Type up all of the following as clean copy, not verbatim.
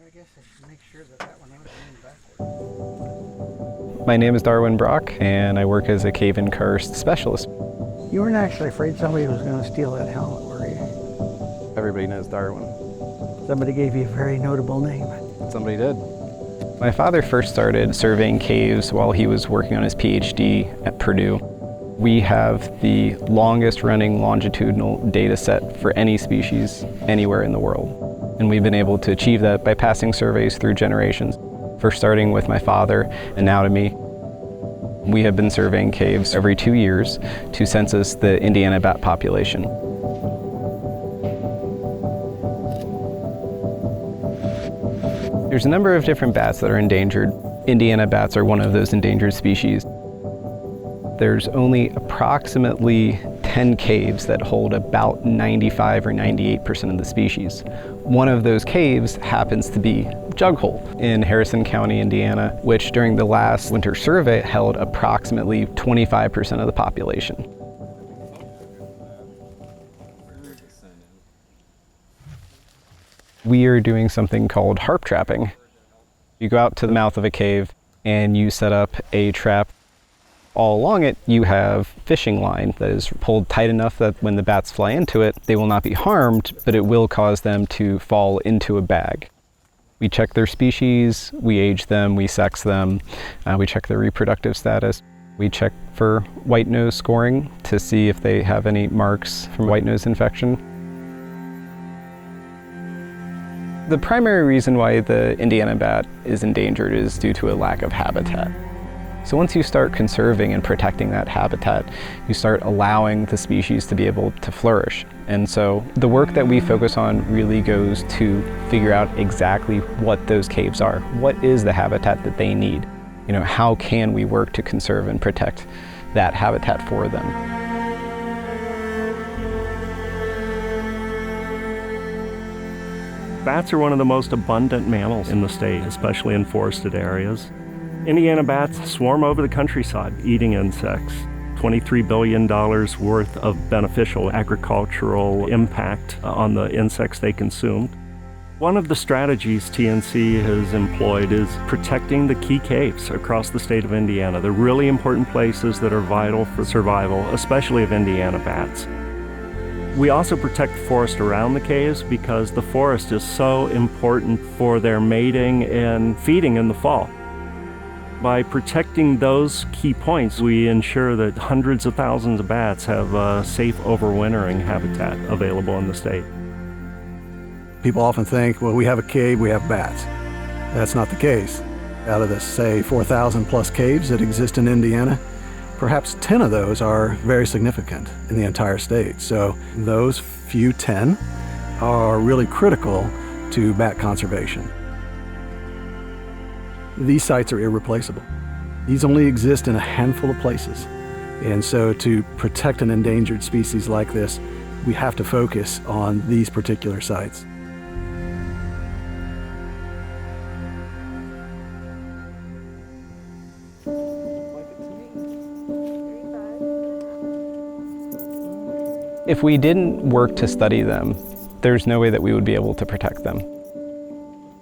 I guess I should make sure that that one ought to be backwards. My name is Darwin Brock, and I work as a cave and karst specialist. You weren't actually afraid somebody was going to steal that helmet, were you? Everybody knows Darwin. Somebody gave you a very notable name. Somebody did. My father first started surveying caves while he was working on his PhD at Purdue. We have the longest running longitudinal data set for any species anywhere in the world. And we've been able to achieve that by passing surveys through generations. First starting with my father and now to me. We have been surveying caves every 2 years to census the Indiana bat population. There's a number of different bats that are endangered. Indiana bats are one of those endangered species. There's only approximately 10 caves that hold about 95 or 98% of the species. One of those caves happens to be Jughole in Harrison County, Indiana, which during the last winter survey held approximately 25% of the population. We are doing something called harp trapping. You go out to the mouth of a cave and you set up a trap. All along it, you have fishing line that is pulled tight enough that when the bats fly into it, they will not be harmed, but it will cause them to fall into a bag. We check their species, we age them, we sex them, we check their reproductive status. We check for white nose scoring to see if they have any marks from white nose infection. The primary reason why the Indiana bat is endangered is due to a lack of habitat. So once you start conserving and protecting that habitat, you start allowing the species to be able to flourish. And so the work that we focus on really goes to figure out exactly what those caves are. What is the habitat that they need? You know, how can we work to conserve and protect that habitat for them? Bats are one of the most abundant mammals in the state, especially in forested areas. Indiana bats swarm over the countryside, eating insects. $23 billion worth of beneficial agricultural impact on the insects they consumed. One of the strategies TNC has employed is protecting the key caves across the state of Indiana. They're really important places that are vital for survival, especially of Indiana bats. We also protect the forest around the caves because the forest is so important for their mating and feeding in the fall. By protecting those key points, we ensure that hundreds of thousands of bats have a safe overwintering habitat available in the state. People often think, well, we have a cave, we have bats. That's not the case. Out of the, say, 4,000 plus caves that exist in Indiana, perhaps 10 of those are very significant in the entire state. So those few 10 are really critical to bat conservation. These sites are irreplaceable. These only exist in a handful of places. And so to protect an endangered species like this, we have to focus on these particular sites. If we didn't work to study them, there's no way that we would be able to protect them.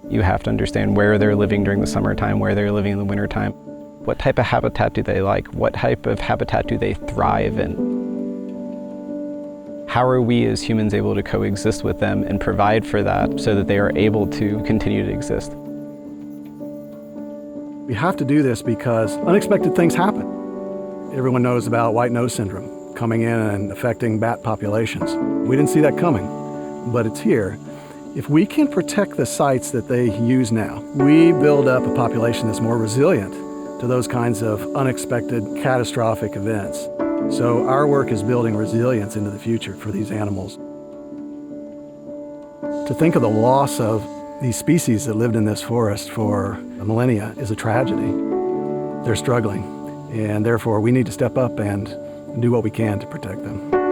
You have to understand where they're living during the summertime, where they're living in the wintertime. What type of habitat do they like? What type of habitat do they thrive in? How are we as humans able to coexist with them and provide for that so that they are able to continue to exist? We have to do this because unexpected things happen. Everyone knows about white nose syndrome coming in and affecting bat populations. We didn't see that coming, but it's here. If we can protect the sites that they use now, we build up a population that's more resilient to those kinds of unexpected catastrophic events. So our work is building resilience into the future for these animals. To think of the loss of these species that lived in this forest for millennia is a tragedy. They're struggling, and therefore we need to step up and do what we can to protect them.